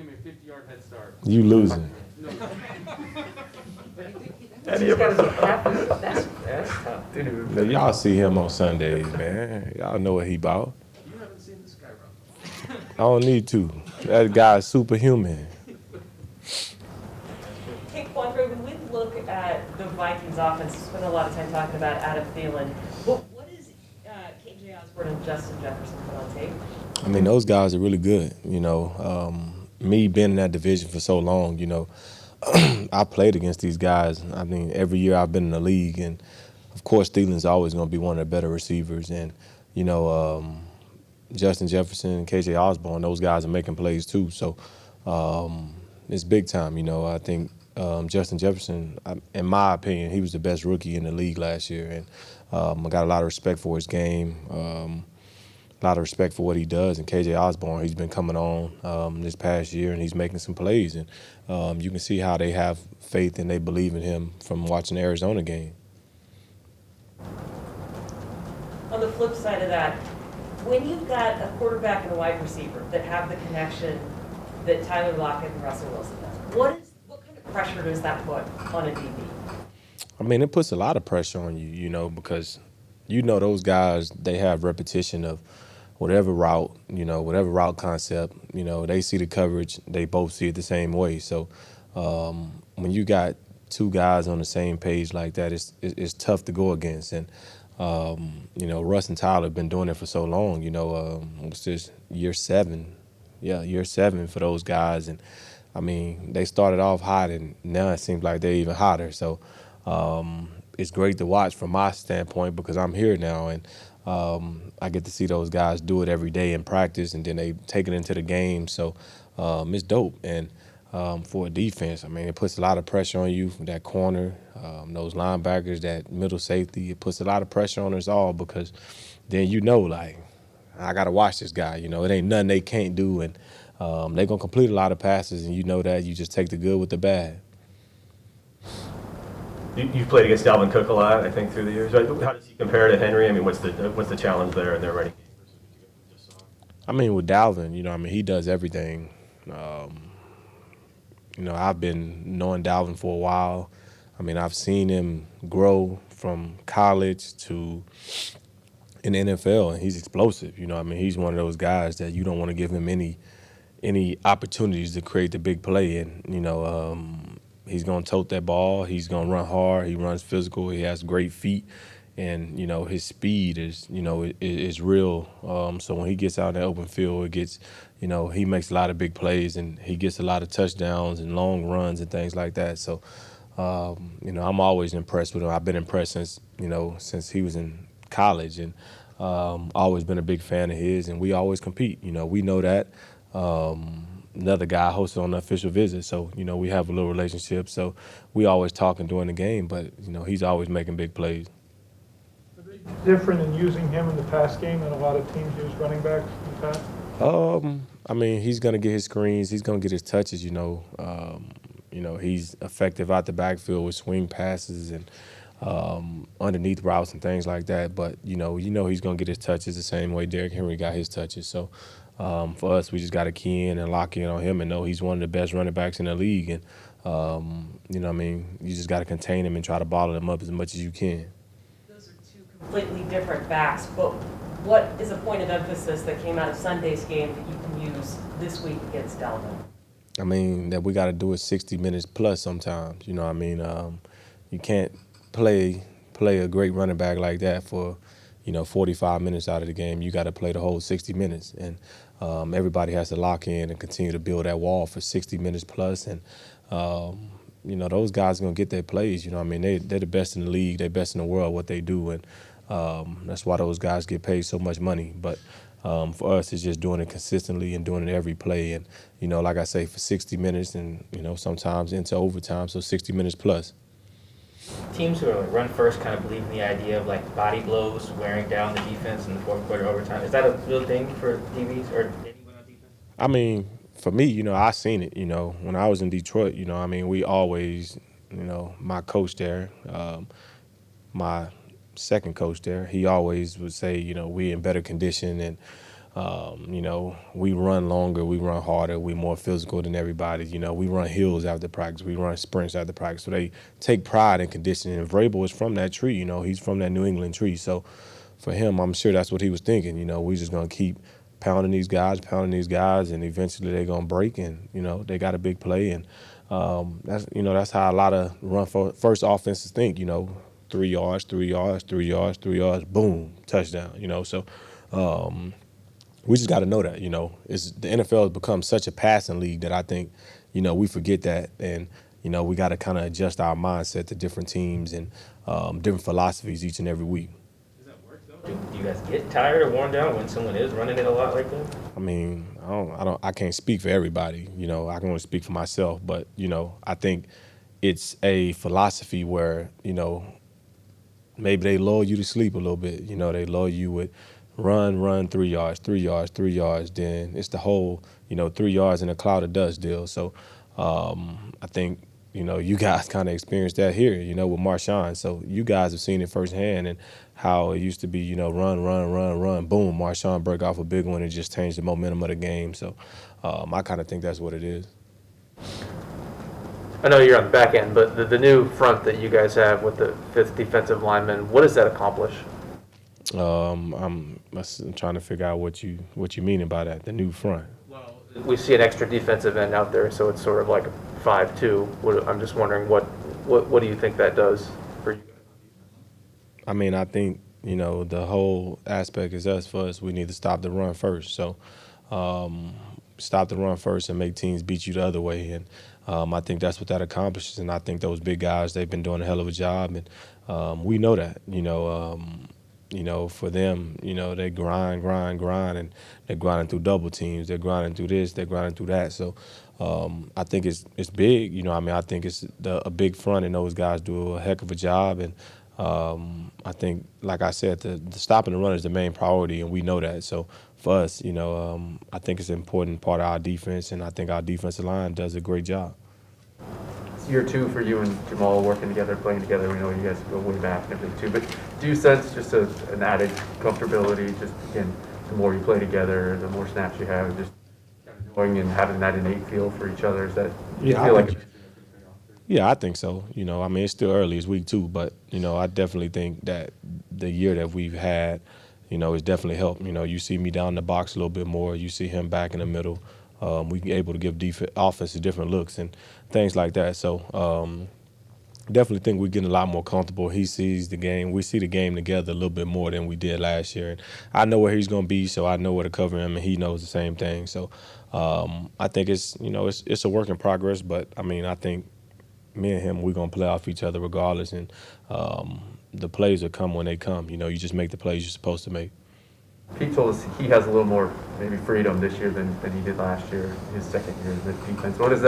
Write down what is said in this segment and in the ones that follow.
give me a 50-yard head start. You losing. No. That's tough, dude. Now, y'all see him on Sundays, man. Y'all know what he about. You haven't seen this guy run. I don't need to. That guy's superhuman. Hey, Quandre, when we look at the Vikings offense, we spend a lot of time talking about Adam Thielen. But what is KJ Osborne and Justin Jefferson put on tape? I mean, those guys are really good. Me being in that division for so long, I played against these guys. I mean, every year I've been in the league, and of course, Thielen's always going to be one of the better receivers. And Justin Jefferson and KJ Osborne, those guys are making plays too. So it's big time. I think Justin Jefferson, in my opinion, he was the best rookie in the league last year, and I got a lot of respect for his game. A lot of respect for what he does. And KJ Osborne, he's been coming on this past year, and he's making some plays. And you can see how they have faith and they believe in him from watching the Arizona game. On the flip side of that, when you've got a quarterback and a wide receiver that have the connection that Tyler Lockett and Russell Wilson does, what kind of pressure does that put on a DB? I mean, it puts a lot of pressure on you, because those guys, they have repetition of whatever route concept, they see the coverage, they both see it the same way. So when you got two guys on the same page like that, it's tough to go against. And, Russ and Tyler have been doing it for so long, it's just year 7. Yeah, year 7 for those guys. And, I mean, they started off hot, and now it seems like they're even hotter. So it's great to watch from my standpoint because I'm here now, and I get to see those guys do it every day in practice, and then they take it into the game. So it's dope. And for a defense, I mean, it puts a lot of pressure on you from that corner, those linebackers, that middle safety. It puts a lot of pressure on us all because then I got to watch this guy. It ain't nothing they can't do, and they're going to complete a lot of passes, and that you just take the good with the bad. You've played against Dalvin Cook a lot, I think, through the years. How does he compare to Henry? I mean, what's the challenge there in their running game versus what you just saw? I mean, with Dalvin, he does everything. I've been knowing Dalvin for a while. I mean, I've seen him grow from college to in the NFL, and he's explosive. He's one of those guys that you don't want to give him any opportunities to create the big play. And, he's going to tote that ball. He's going to run hard. He runs physical. He has great feet. And, his speed is real. So when he gets out in the open field, it gets, he makes a lot of big plays, and he gets a lot of touchdowns and long runs and things like that. So, I'm always impressed with him. I've been impressed since he was in college, and always been a big fan of his, and we always compete. We know that. Another guy hosted on the official visit, so we have a little relationship. So we always talking during the game, but he's always making big plays. Are they different in using him in the pass game than a lot of teams use running backs in the past? I mean, he's gonna get his screens, he's gonna get his touches. He's effective out the backfield with swing passes and underneath routes and things like that. But he's gonna get his touches the same way Derrick Henry got his touches. So. For us, we just got to key in and lock in on him and know he's one of the best running backs in the league. And, you just got to contain him and try to bottle him up as much as you can. Those are two completely different backs, but what is a point of emphasis that came out of Sunday's game that you can use this week against Dalvin? I mean, that we got to do it 60 minutes plus sometimes. You can't play a great running back like that for 45 minutes out of the game. You got to play the whole 60 minutes. And everybody has to lock in and continue to build that wall for 60 minutes plus. And, those guys are going to get their plays. They're the best in the league. They're best in the world, what they do. And that's why those guys get paid so much money. But for us, it's just doing it consistently and doing it every play. And, like I say, for 60 minutes and, sometimes into overtime, so 60 minutes plus. Teams who are run first kind of believe in the idea of body blows wearing down the defense in the fourth quarter overtime. Is that a real thing for DBs or anyone on defense? I mean, for me, I seen it. When I was in Detroit, we always, my coach there, my second coach there, he always would say, we in better condition and You know, we run longer, we run harder, we more physical than everybody. You know, we run hills after practice, we run sprints after practice. So they take pride in conditioning. And Vrabel is from that tree. You know, he's from that New England tree. So for him, I'm sure that's what he was thinking. You know, we just gonna keep pounding these guys, and eventually they're gonna break. And you know, they got a big play, and that's how a lot of first offenses think. You know, 3 yards, 3 yards, 3 yards, 3 yards, boom, touchdown. You know, so. We just got to know that, the NFL has become such a passing league that I think, we forget that. And, we got to kind of adjust our mindset to different teams and different philosophies each and every week. Does that work though? Do you guys get tired or worn down when someone is running it a lot like that? I mean, I can't speak for everybody. I can only speak for myself. But, I think it's a philosophy where, maybe they lull you to sleep a little bit. They lull you with run 3 yards, 3 yards, 3 yards. Then it's the whole, 3 yards in a cloud of dust deal. So I think, you guys kind of experienced that here, with Marshawn. So you guys have seen it firsthand and how it used to be, run. Boom, Marshawn broke off a big one and just changed the momentum of the game. So I kind of think that's what it is. I know you're on the back end, but the new front that you guys have with the 5th defensive lineman, what does that accomplish? I'm trying to figure out what you mean by that, the new front. Well, we see an extra defensive end out there, so it's sort of like a 5-2. I'm just wondering what do you think that does for you guys? I mean, I think, the whole aspect is for us, we need to stop the run first. So stop the run first and make teams beat you the other way. And I think that's what that accomplishes. And I think those big guys, they've been doing a hell of a job. And we know that, for them, they grind, and they're grinding through double teams. They're grinding through this, they're grinding through that. So I think it's big. I think it's a big front, and those guys do a heck of a job. And I think, like I said, the stopping the run is the main priority, and we know that. So for us, I think it's an important part of our defense, and I think our defensive line does a great job. It's year 2 for you and Jamal working together, playing together. We know you guys go way back and everything too. But do you sense just an added comfortability, just again, the more you play together, the more snaps you have, just kind of knowing and having that innate feel for each other? Is that you feel like? Yeah, I think so. It's still early. It's week 2, but I definitely think that the year that we've had, it's definitely helped. You see me down in the box a little bit more. You see him back in the middle. We can able to give offenses different looks and things like that. So definitely think we're getting a lot more comfortable. He sees the game. We see the game together a little bit more than we did last year. And I know where he's going to be, so I know where to cover him, and he knows the same thing. So I think it's a work in progress. But I think me and him, we're going to play off each other regardless. And the plays will come when they come. You just make the plays you're supposed to make. Pete told us he has a little more maybe freedom this year than he did last year, his second year in the defense. What does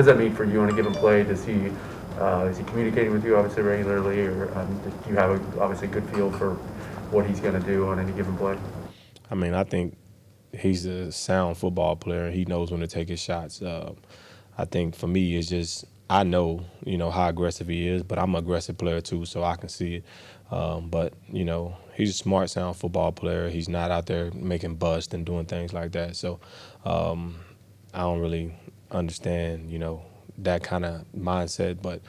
that mean for you on a given play? Does he is he communicating with you obviously regularly, or do you have obviously good feel for what he's going to do on any given play? I think he's a sound football player. He knows when to take his shots. I think for me, it's just I know how aggressive he is, but I'm an aggressive player too, so I can see it. But he's a smart, sound football player. He's not out there making busts and doing things like that. So I don't really understand, that kind of mindset, but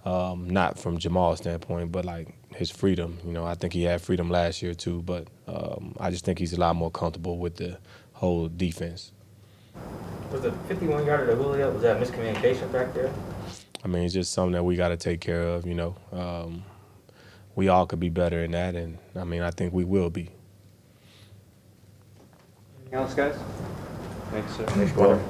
not from Jamal's standpoint, but like his freedom. I think he had freedom last year too, but I just think he's a lot more comfortable with the whole defense. Was the 51-yarder to Julio, was that miscommunication back there? It's just something that we got to take care of, we all could be better in that, and I think we will be. Anything else, guys? Thanks, sir. Thanks, Quandre.